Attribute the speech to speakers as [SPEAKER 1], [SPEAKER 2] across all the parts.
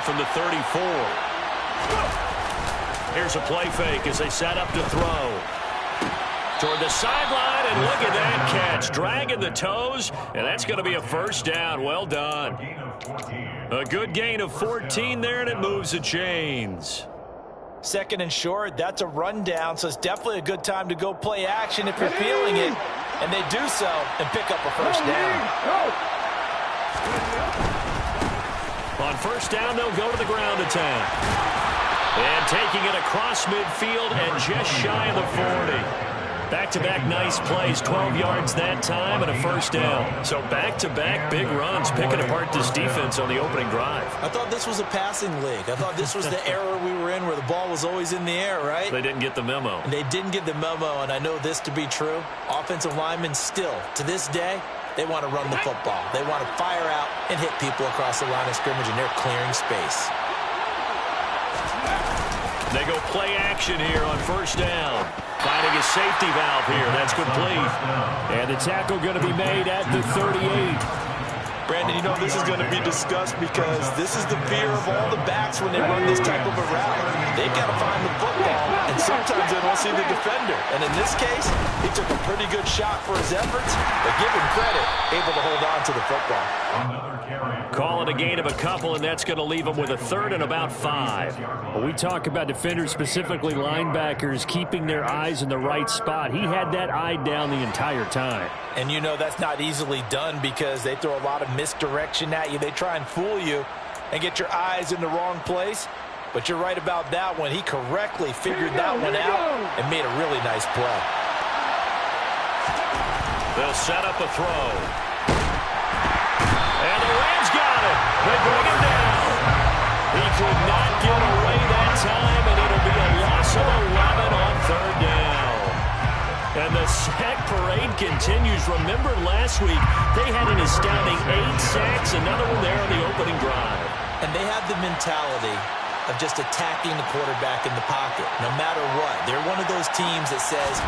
[SPEAKER 1] from the 34. Here's a play fake as they set up to throw. Toward the sideline, and look at that catch. Dragging the toes, and that's going to be a first down. Well done. A good gain of 14 there, and it moves the chains.
[SPEAKER 2] Second and short, that's a rundown, so it's definitely a good time to go play action if you're feeling it. And they do so and pick up a first down.
[SPEAKER 1] On first down, they'll go to the ground attack. And taking it across midfield and just shy of the 40. Back-to-back nice plays, 12 yards that time and a first down. So back-to-back big runs, picking apart this defense on the opening drive.
[SPEAKER 2] I thought this was a passing league. I thought this was the era we were in where the ball was always in the air, right?
[SPEAKER 1] They didn't get the memo.
[SPEAKER 2] And they didn't get the memo, and I know this to be true. Offensive linemen still, to this day, they want to run the football. They want to fire out and hit people across the line of scrimmage, and they're clearing space.
[SPEAKER 1] They go play action here on first down. Finding a safety valve here. That's complete. And the tackle going to be made at the 38.
[SPEAKER 2] Brandon, you know this is going to be discussed because this is the fear of all the backs when they run this type of a route. They've got to find the football, and sometimes they don't see the defender. And in this case, he took a pretty good shot for his efforts, but give him credit, able to hold on to the football.
[SPEAKER 1] Call it a gain of a couple, and that's going to leave them with a third and about 5.
[SPEAKER 3] Well, we talk about defenders, specifically linebackers, keeping their eyes in the right spot. He had that eye down the entire time.
[SPEAKER 2] And you know that's not easily done because they throw a lot of misdirection at you. They try and fool you and get your eyes in the wrong place. But you're right about that one. He correctly figured that one out and made a really nice play.
[SPEAKER 1] They'll set up a throw. And the Rams got it. They bring him down. He could not get away that time, and it'll be a loss of 11 on third down. And the sack parade continues. Remember last week, they had an astounding 8 sacks, another one there on the opening drive.
[SPEAKER 2] And they have the mentality of just attacking the quarterback in the pocket, no matter what. They're one of those teams that says,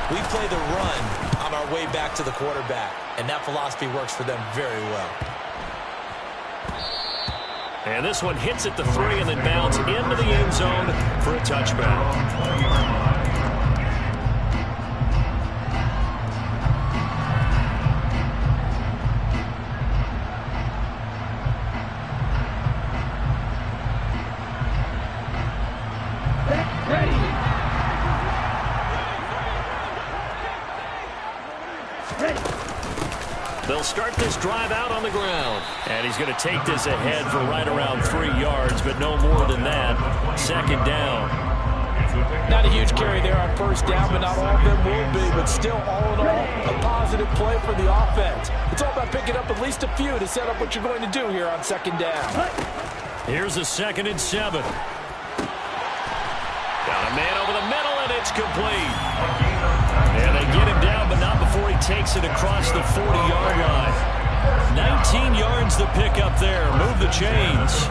[SPEAKER 2] we play the run on our way back to the quarterback. And that philosophy works for them very well.
[SPEAKER 1] And this one hits at the 3 and then bounds into the end zone for a touchback. They'll start this drive out on the ground. And he's going to take this ahead for right around 3 yards, but no more than that. Second down.
[SPEAKER 2] Not a huge carry there on first down, but not all of them will be. But still, all in all, a positive play for the offense. It's all about picking up at least a few to set up what you're going to do here on second down.
[SPEAKER 1] Here's a 2nd and 7. Got a man over the middle, and it's complete. And they get him down, but not before he takes it across the 40-yard line. 19 yards to pick up there. Move the chains.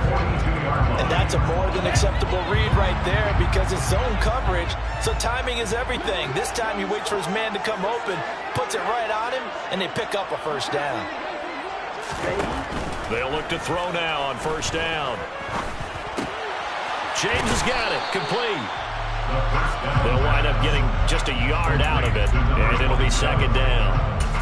[SPEAKER 2] And that's a more than acceptable read right there because it's zone coverage, so timing is everything. This time he waits for his man to come open, puts it right on him, and they pick up a first down.
[SPEAKER 1] They'll look to throw now on first down. James has got it. Complete. They'll wind up getting just a yard out of it, and it'll be second down.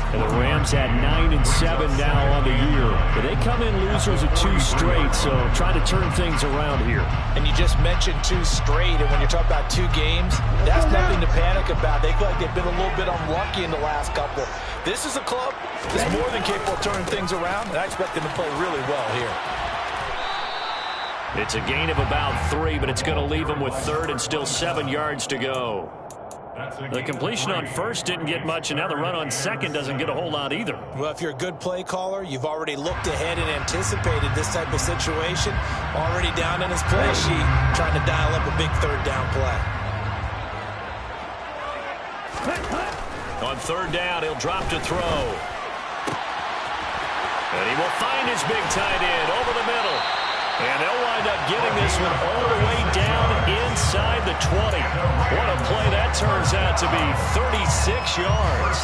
[SPEAKER 3] And the Rams at 9-7 now on the year. But they come in losers of 2 straight, so try to turn things around here.
[SPEAKER 2] And you just mentioned 2 straight, and when you're talking about 2 games, that's nothing to panic about. They feel like they've been a little bit unlucky in the last couple. This is a club that's more than capable of turning things around, and I expect them to play really well here.
[SPEAKER 1] It's a gain of about 3, but it's going to leave them with third and still 7 yards to go. The completion on first didn't get much, and now the run on second doesn't get a whole lot either.
[SPEAKER 2] Well, if you're a good play caller, you've already looked ahead and anticipated this type of situation. Already down in his play sheet, trying to dial up a big third down play.
[SPEAKER 1] On third down, he'll drop to throw. And he will find his big tight end over the middle. And they'll wind up getting this one all the way down inside inside the 20. What a play that turns out to be, 36 yards.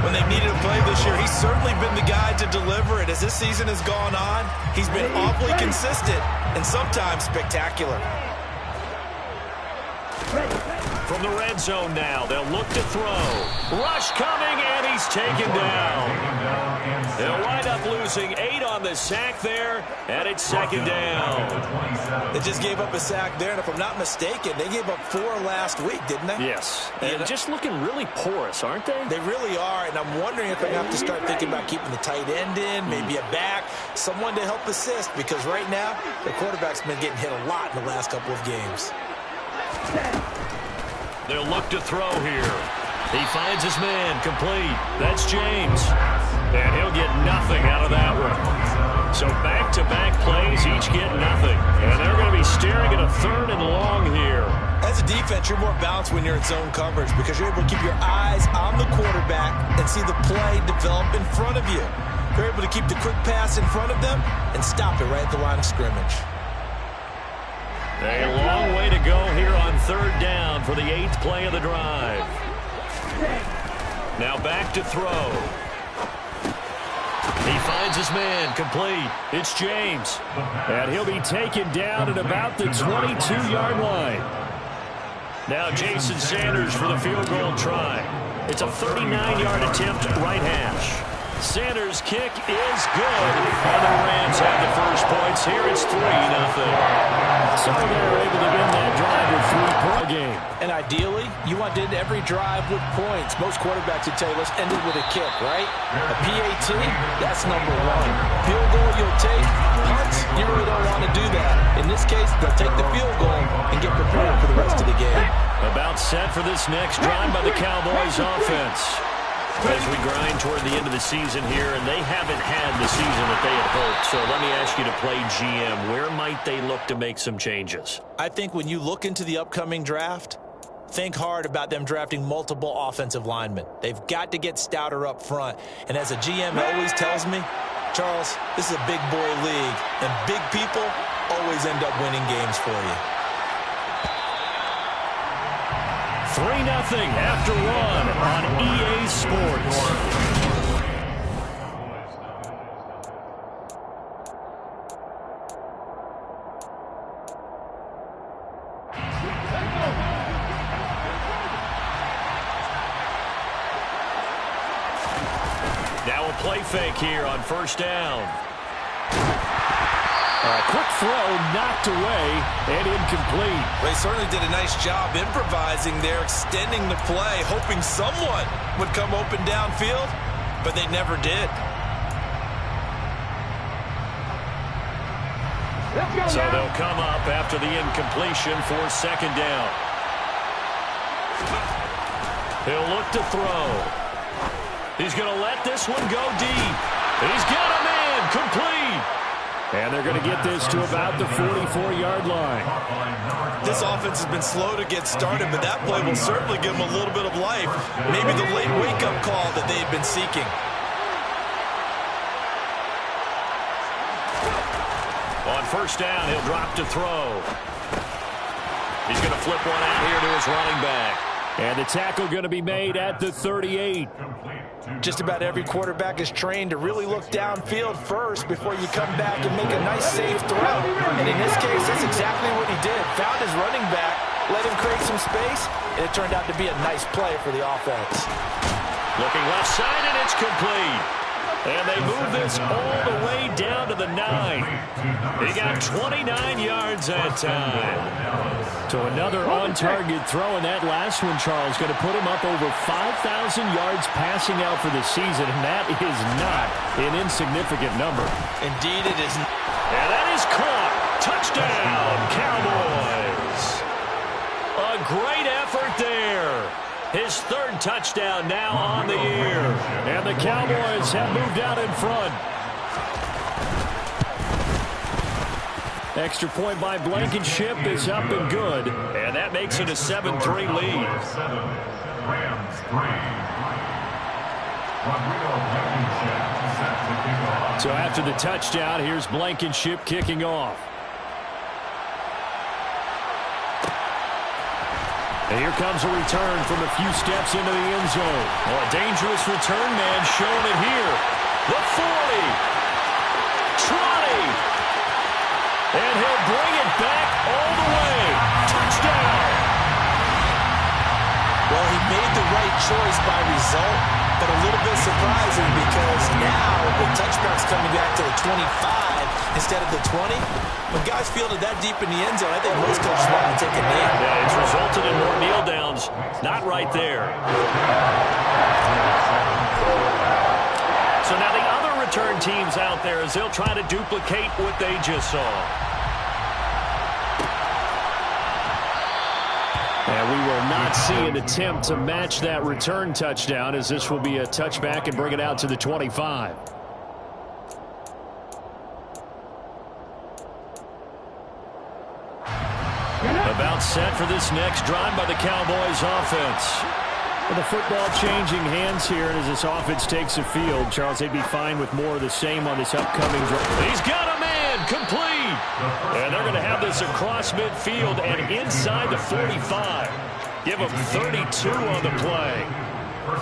[SPEAKER 2] When they needed a play this year, he's certainly been the guy to deliver it. As this season has gone on, he's been awfully consistent and sometimes spectacular.
[SPEAKER 1] From the red zone now, they'll look to throw. Rush coming, and he's taken down. They'll wind up losing 8 on the sack there, and it's second down.
[SPEAKER 2] They just gave up a sack there, and if I'm not mistaken, they gave up 4 last week, didn't they?
[SPEAKER 1] Yes, and just looking really porous, aren't they?
[SPEAKER 2] They really are, and I'm wondering if I have to start thinking about keeping the tight end in, maybe a back, someone to help assist, because right now, the quarterback's been getting hit a lot in the last couple of games.
[SPEAKER 1] They'll look to throw here. He finds his man, complete. That's James. And he'll get nothing out of that one. So back-to-back plays, each get nothing. And they're going to be staring at a 3rd and long here.
[SPEAKER 2] As a defense, you're more balanced when you're in zone coverage because you're able to keep your eyes on the quarterback and see the play develop in front of you. You're able to keep the quick pass in front of them and stop it right at the line of scrimmage.
[SPEAKER 1] A long way to go here on 3rd down for the 8th play of the drive. Now back to throw. He finds his man, complete. It's James. And he'll be taken down at about the 22-yard line. Now Jason Sanders for the field goal try. It's a 39-yard attempt, right hash. Sanders' kick is good, and the Rams have the first points. Here it's 3-0. So they're able to win that drive with 3 per game.
[SPEAKER 2] And ideally, you want to end every drive with points. Most quarterbacks would tell you, let's end it with a kick, right? A PAT, that's number 1. Field goal you'll take. Punts, you really don't want to do that. In this case, they'll take the field goal and get prepared for the rest of the game.
[SPEAKER 1] About set for this next drive by the Cowboys offense. As we grind toward the end of the season here, and they haven't had the season that they had hoped. So let me ask you to play GM. Where might they look to make some changes?
[SPEAKER 2] I think when you look into the upcoming draft, think hard about them drafting multiple offensive linemen. They've got to get stouter up front. And as a GM always tells me, Charles, this is a big boy league, and big people always end up winning games for you.
[SPEAKER 1] 3-0 after 1 on EA Sports. Now a play fake here on 1st down. Quick throw knocked away and incomplete.
[SPEAKER 2] They certainly did a nice job improvising there, extending the play, hoping someone would come open downfield, but they never did.
[SPEAKER 1] So they'll come up after the incompletion for 2nd down. He'll look to throw. He's going to let this one go deep. He's got a man, complete. And they're going to get this to about the 44-yard line.
[SPEAKER 2] This offense has been slow to get started, but that play will certainly give them a little bit of life. Maybe the late wake-up call that they've been seeking.
[SPEAKER 1] On 1st down, he'll drop to throw. He's going to flip one out here to his running back. And the tackle going to be made at the 38.
[SPEAKER 2] Just about every quarterback is trained to really look downfield first before you come back and make a nice safe throw. And in this case, that's exactly what he did. Found his running back, let him create some space, and it turned out to be a nice play for the offense.
[SPEAKER 1] Looking left side, and it's complete. And they move this all the way down to the 9. He got 29 yards that time. So another on-target throw, and that last one, Charles, going to put him up over 5,000 yards passing out for the season, and that is not an insignificant number.
[SPEAKER 2] Indeed it isn't.
[SPEAKER 1] And that is caught. Touchdown, Cowboys. A great effort there. His 3rd touchdown now on the year. And the Cowboys have moved out in front. Extra point by Blankenship is up and good. And that makes it a 7-3 lead. So after the touchdown, here's Blankenship kicking off.
[SPEAKER 3] And here comes a return from a few steps into the end zone.
[SPEAKER 1] Oh, a dangerous return man showing it here. The 40. 20. And he'll bring it back all the way. Touchdown.
[SPEAKER 2] Well, he made the right choice by result, but a little bit surprising because now the touch mark's coming back to the 25 instead of the 20. When guys field it that deep in the end zone, I think most coaches want to take a knee.
[SPEAKER 1] Yeah, it's resulted in more kneel downs. Not right there. So now the other return teams out there as they'll try to duplicate what they just saw.
[SPEAKER 3] And we will not see an attempt to match that return touchdown, as this will be a touchback and bring it out to the 25.
[SPEAKER 1] About set for this next drive by the Cowboys offense.
[SPEAKER 3] Well, the football changing hands here, and as this offense takes the field, Charles, they'd be fine with more of the same on this upcoming drive.
[SPEAKER 1] He's got a man, complete. And they're going to have this across midfield and inside the 45. Give him 32 on the play.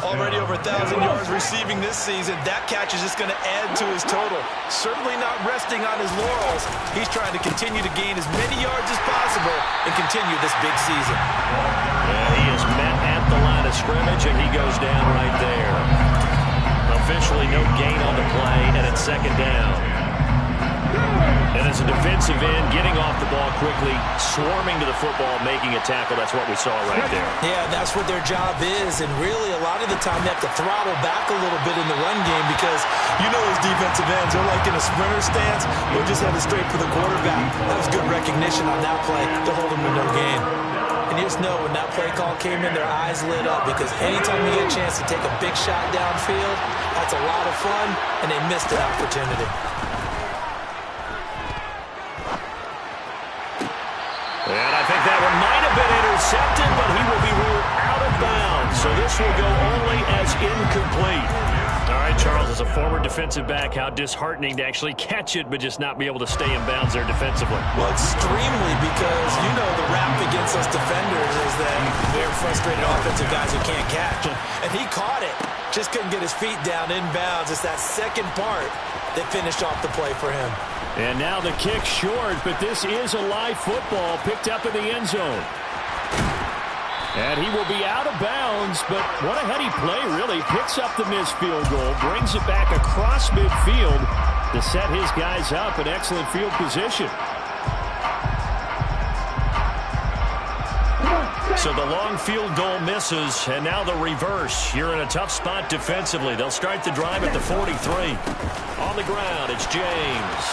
[SPEAKER 2] Already over 1,000 yards receiving this season. That catch is just going to add to his total. Certainly not resting on his laurels. He's trying to continue to gain as many yards as possible and continue this big season.
[SPEAKER 1] Yeah, he is met at the line of scrimmage, and he goes down right there. Officially no gain on the play, and it's second down. And as a defensive end, getting off the ball quickly, swarming to the football, making a tackle. That's what we saw right there.
[SPEAKER 2] Yeah, that's what their job is. And really, a lot of the time, they have to throttle back a little bit in the run game because you know those defensive ends, they're like in a sprinter stance. They'll just have it straight for the quarterback. That was good recognition on that play to hold them to no gain. And you just know when that play call came in, their eyes lit up because anytime you get a chance to take a big shot downfield, that's a lot of fun, and they missed an opportunity.
[SPEAKER 1] And I think that one might have been intercepted, but he will be ruled out of bounds. So this will go only as incomplete. All right, Charles, as a former defensive back, how disheartening to actually catch it, but just not be able to stay in bounds there defensively.
[SPEAKER 2] Well, extremely, because you know the rap against us defenders is that they're frustrated offensive guys who can't catch. And he caught it. Just couldn't get his feet down in bounds. It's that second part that finished off the play for him.
[SPEAKER 3] And now the kick short, but this is a live football picked up in the end zone. And he will be out of bounds, but what a heady play, really. Picks up the missed field goal, brings it back across midfield to set his guys up in excellent field position.
[SPEAKER 1] So the long field goal misses, and now the reverse. You're in a tough spot defensively. They'll start the drive at the 43. On the ground, it's James.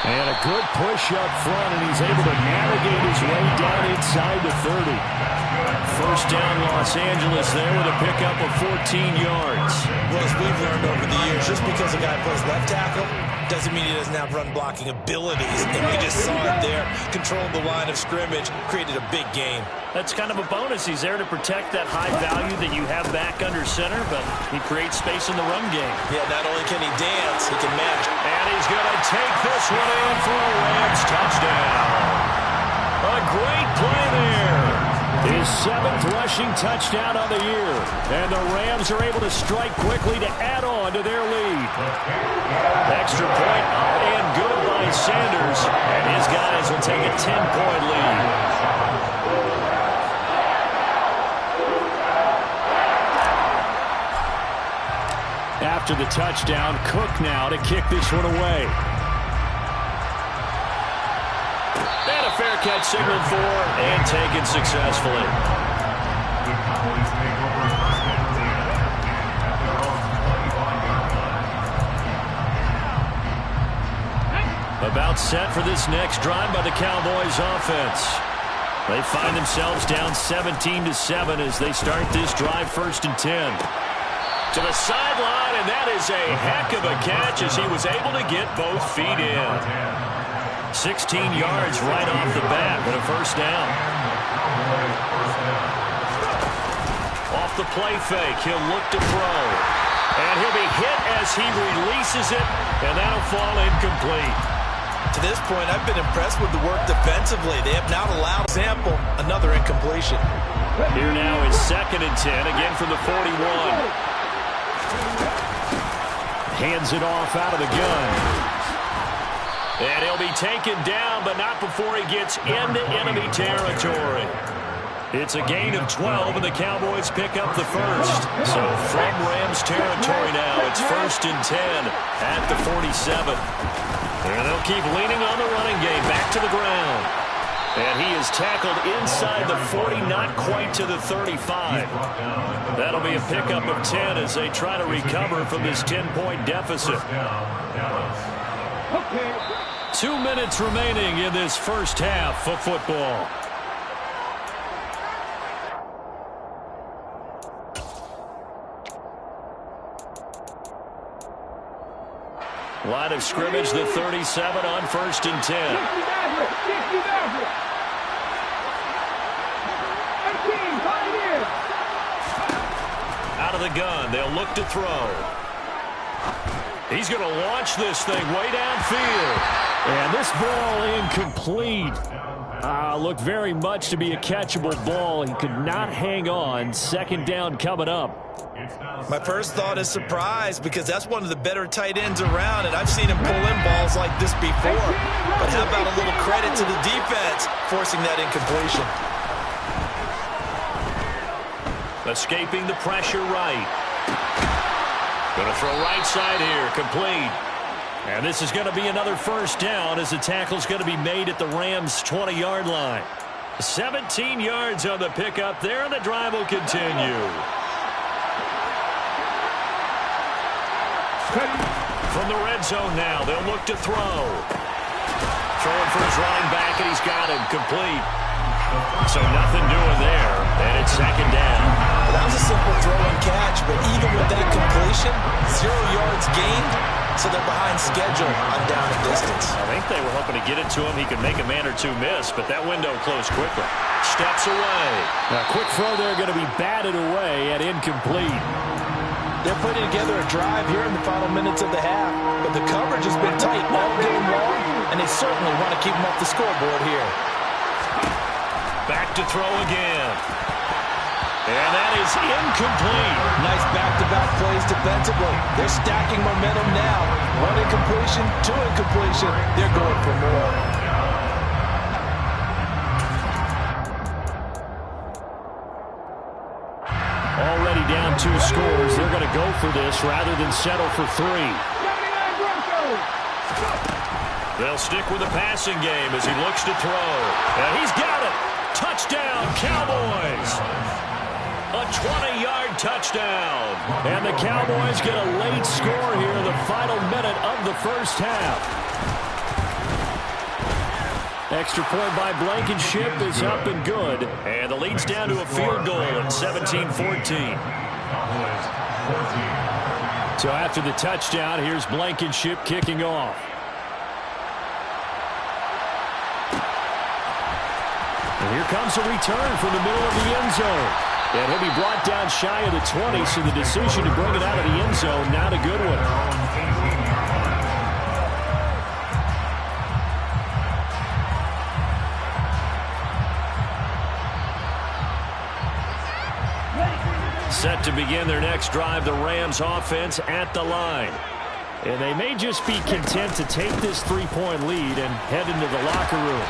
[SPEAKER 3] And a good push up front, and he's able to navigate his way down inside the 30. First down, Los Angeles there with a pickup of 14 yards.
[SPEAKER 2] Well, as we've learned over the years, just because a guy plays left tackle doesn't mean he doesn't have run-blocking abilities. And we just saw it there, controlled the line of scrimmage, created a big gain.
[SPEAKER 1] That's kind of a bonus. He's there to protect that high value that you have back under center, but he creates space in the run game.
[SPEAKER 2] Yeah, not only can he dance, he can match.
[SPEAKER 1] And he's going to take this one in for a Rams touchdown. A great play there.
[SPEAKER 3] His 7th rushing touchdown on the year. And the Rams are able to strike quickly to add on to their lead.
[SPEAKER 1] Extra point up and good by Sanders. And his guys will take a 10-point lead.
[SPEAKER 3] After the touchdown, Cook now to kick this one away.
[SPEAKER 1] And a fair catch signaled for and taken successfully. About set for this next drive by the Cowboys offense. They find themselves down 17-7 as they start this drive 1st and 10. To the sideline, and that is a heck of a catch as he was able to get both feet in. 16 yards right off the bat and a first down. Off the play fake, he'll look to throw. And he'll be hit as he releases it, and that'll fall incomplete.
[SPEAKER 2] To this point, I've been impressed with the work defensively. They have not allowed example, another incompletion.
[SPEAKER 3] Here now is 2nd and 10, again from the 41. Hands it off out of the gun. And he'll be taken down, but not before he gets into enemy territory. It's a gain of 12, and the Cowboys pick up the first. So from Rams territory now, it's 1st and 10 at the 47. And they'll keep leaning on the running game, back to the ground. And he is tackled inside the 40, not quite to the 35. That'll be a pickup of 10 as they try to recover from this 10-point deficit. 2 minutes remaining in this first half of football. Line of scrimmage, the 37 on 1st and 10. Out of the gun, they'll look to throw. He's going to launch this thing way downfield. And this ball incomplete. Looked very much to be a catchable ball. He could not hang on. 2nd down coming up.
[SPEAKER 2] My first thought is surprise, because that's one of the better tight ends around, and I've seen him pull in balls like this before. But how about a little credit to the defense forcing that incompletion?
[SPEAKER 3] Escaping the pressure right. Going to throw right side here, complete. And this is going to be another 1st down as the tackle's going to be made at the Rams' 20-yard line. 17 yards on the pickup there, and the drive will continue. From the red zone now, they'll look to throw. Throwing for his running back, and he's got him complete. So nothing doing there, and it's 2nd down.
[SPEAKER 2] Well, that was a simple throw and catch, but even with that completion, 0 yards gained, so they're behind schedule on down and distance.
[SPEAKER 3] I think they were hoping to get it to him. He could make a man or two miss, but that window closed quickly. Steps away. A quick throw there going to be batted away at incomplete.
[SPEAKER 2] They're putting together a drive here in the final minutes of the half, but the coverage has been tight all game long, and they certainly want to keep them off the scoreboard here.
[SPEAKER 3] Back to throw again. And that is incomplete.
[SPEAKER 2] Nice back-to-back plays defensively. They're stacking momentum now. 1 incompletion, 2 incompletion. They're going for more.
[SPEAKER 3] Already down 2 scores. They're going to go for this rather than settle for 3. They'll stick with the passing game as he looks to throw. And he's got it. Touchdown, Cowboys. A 20-yard touchdown. And the Cowboys get a late score here in the final minute of the first half. Extra point by Blankenship is up and good. And the lead's down to a field goal at 17-14. So after the touchdown, here's Blankenship kicking off. And here comes a return from the middle of the end zone. And he'll be brought down shy of the 20, so the decision to bring it out of the end zone, not a good one. Set to begin their next drive, the Rams offense at the line. And they may just be content to take this 3-point lead and head into the locker room.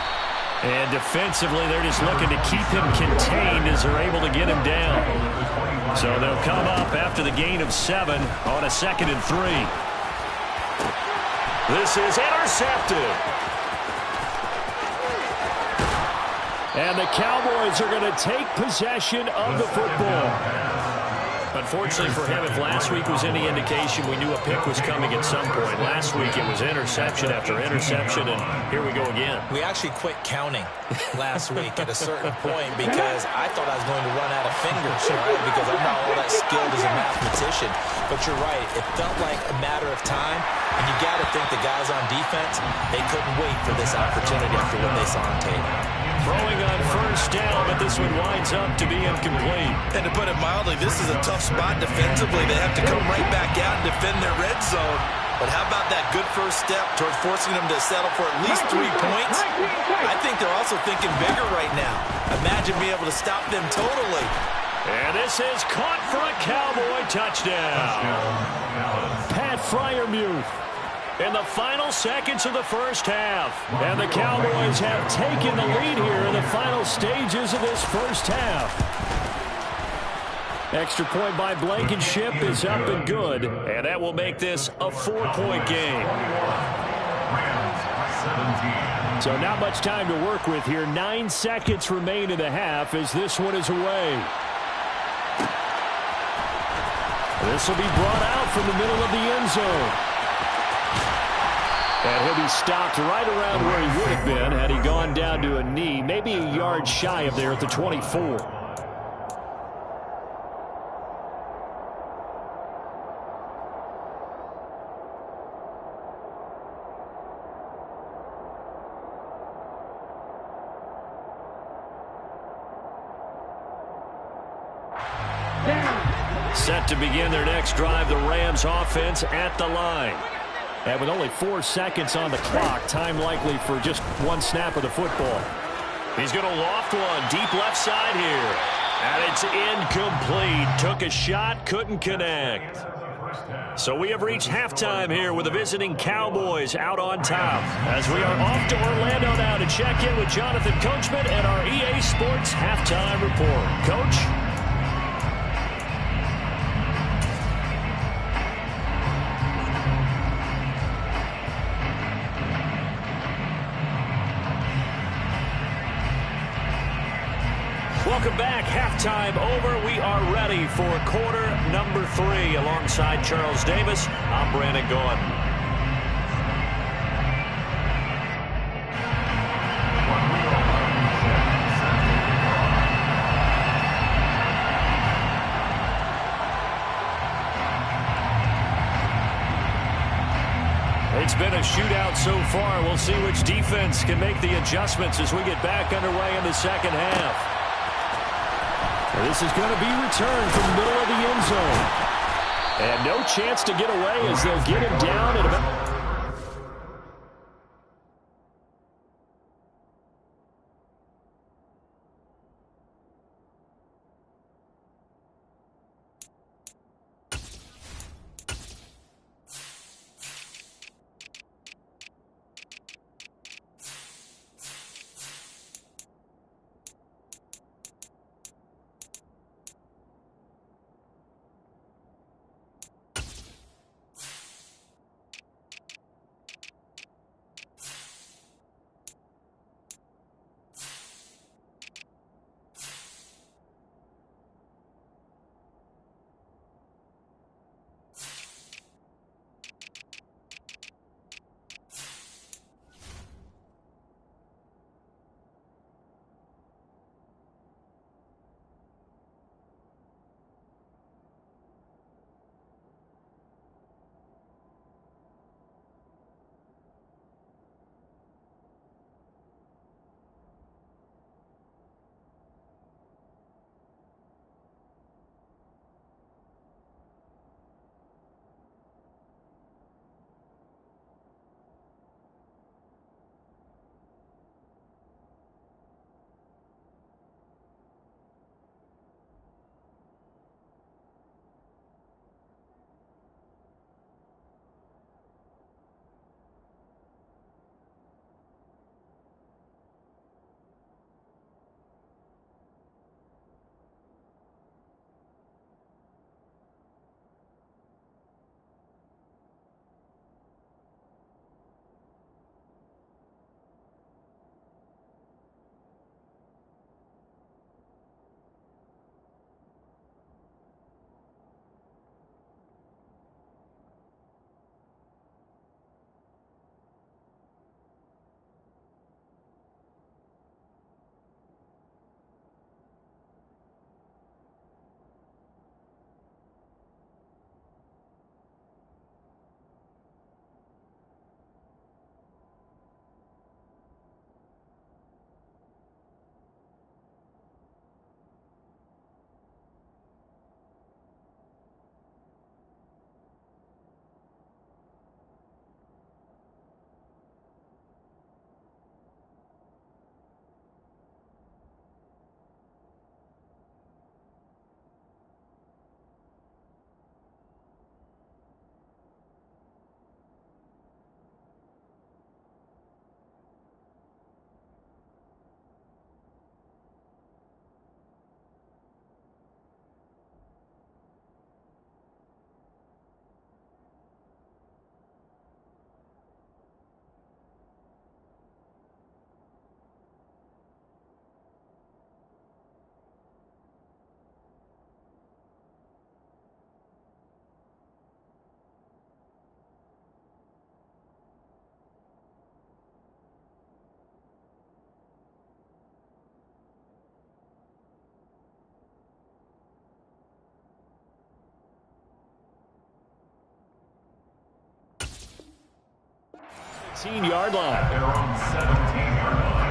[SPEAKER 3] And defensively, they're just looking to keep him contained as they're able to get him down. So they'll come up after the gain of 7 on a 2nd and 3. This is intercepted. And the Cowboys are going to take possession of the football. Unfortunately for him, if last week was any indication, we knew a pick was coming at some point. Last week it was interception after interception, and here we go again.
[SPEAKER 2] We actually quit counting last week at a certain point because I thought I was going to run out of fingers, right? Because I'm not all that skilled as a mathematician. But you're right. It felt like a matter of time, and you got to think the guys on defense, they couldn't wait for this opportunity after what they saw on tape.
[SPEAKER 3] Throwing on 1st down, but this one winds up to be incomplete.
[SPEAKER 2] And to put it mildly, this is a tough spot defensively. They have to come right back out and defend their red zone. But how about that good first step towards forcing them to settle for at least 3 points? I think they're also thinking bigger right now. Imagine being able to stop them totally.
[SPEAKER 1] And this is caught for a Cowboy touchdown.
[SPEAKER 3] Pat Freiermuth
[SPEAKER 1] In the final seconds of the first half. And the Cowboys have taken the lead here in the final stages of this first half. Extra point by Blankenship is up and good. And that will make this a 4-point game.
[SPEAKER 3] So not much time to work with here. 9 seconds remain in the half as this one is away. This will be brought out from the middle of the end zone. And he'll be stopped right around where he would have been had he gone down to a knee, maybe a yard shy of there at the 24.
[SPEAKER 1] Set to begin their next drive, the Rams offense at the line.
[SPEAKER 3] And with only 4 seconds on the clock, time likely for just one snap of the football.
[SPEAKER 1] He's going to loft one deep left side here. And it's incomplete. Took a shot, couldn't connect. So we have reached halftime here with the visiting Cowboys out on top. As we are off to Orlando now to check in with Jonathan Coachman and our EA Sports halftime report. Coach? Welcome back. Halftime over. We are ready for quarter number 3. Alongside Charles Davis, I'm Brandon Gaudin. It's been a shootout so far. We'll see which defense can make the adjustments as we get back underway in the second half.
[SPEAKER 3] This is going to be returned from the middle of the end zone. And no chance to get away as they'll get him down at about... 17-yard line.
[SPEAKER 4] They're on 17-yard line.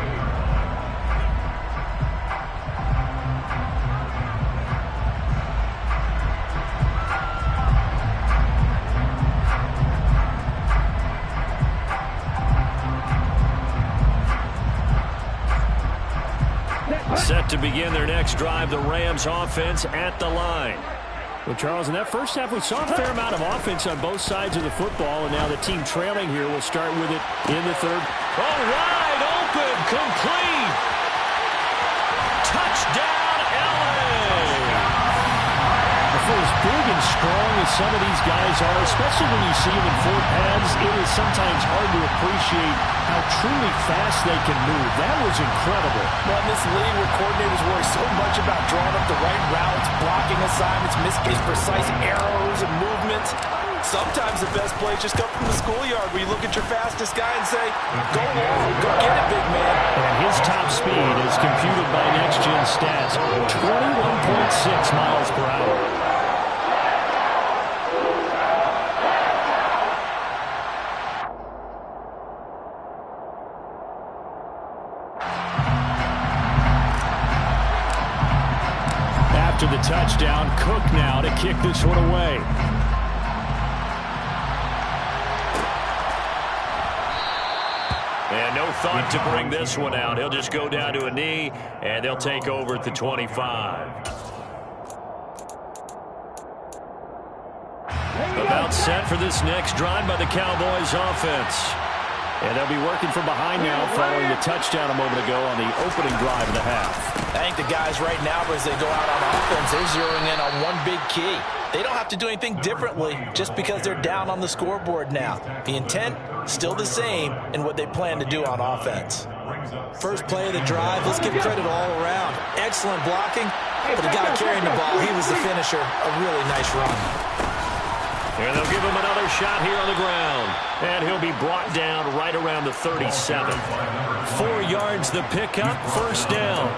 [SPEAKER 1] Set to begin their next drive, the Rams offense at the line.
[SPEAKER 3] Well, Charles, in that first half, we saw a fair amount of offense on both sides of the football, and now the team trailing here will start with it in the third.
[SPEAKER 1] Oh, wide open, complete. Touchdown, LA.
[SPEAKER 3] For as big and strong as some of these guys are, especially when you see them in four pads, it is sometimes hard to appreciate how truly fast they can move. That was incredible.
[SPEAKER 2] Well, in this league where coordinators worry so much about drawing up the right routes, blocking assignments, missing precise arrows and movements, sometimes the best plays just come from the schoolyard where you look at your fastest guy and say, go long, go get it, big man.
[SPEAKER 3] And his top speed is computed by Next Gen Stats, 21.6 miles per hour. After the touchdown, Cook now to kick this one away.
[SPEAKER 1] And no thought to bring this one out. He'll just go down to a knee, and they'll take over at the 25. About set for this next drive by the Cowboys offense.
[SPEAKER 3] And they'll be working from behind now following the touchdown a moment ago on the opening drive of the half.
[SPEAKER 2] I think the guys right now, as they go out on offense, they're zeroing in on one big key. They don't have to do anything differently just because they're down on the scoreboard now. The intent, still the same in what they plan to do on offense.
[SPEAKER 5] First play of the drive, let's give credit all around. Excellent blocking, but the guy carrying the ball, he was the finisher. A really nice run.
[SPEAKER 1] And they'll give him another shot here on the ground. And he'll be brought down right around the 37. 4 yards the pickup, first down.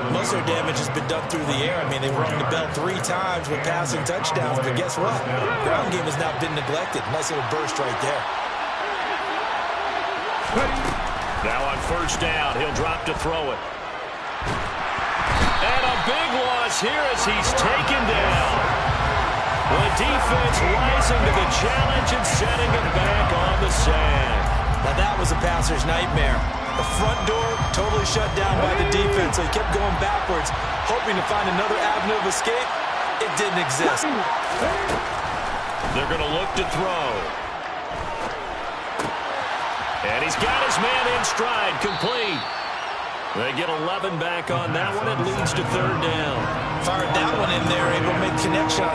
[SPEAKER 5] Most of their damage has been done through the air. I mean, they've rung the bell 3 times with passing touchdowns, but guess what? Ground game has now been neglected. Nice little burst right there.
[SPEAKER 1] Now on first down, he'll drop to throw it. And a big loss here as he's taken down. The defense rising to the challenge and setting it back on the sand.
[SPEAKER 5] Now that was a passer's nightmare. The front door totally shut down by the defense, so he kept going backwards, hoping to find another avenue of escape. It didn't exist.
[SPEAKER 1] They're going to look to throw. And he's got his man in stride, complete. They get 11 back on that one. It leads to third down.
[SPEAKER 5] Fired that one in there, able to make connection.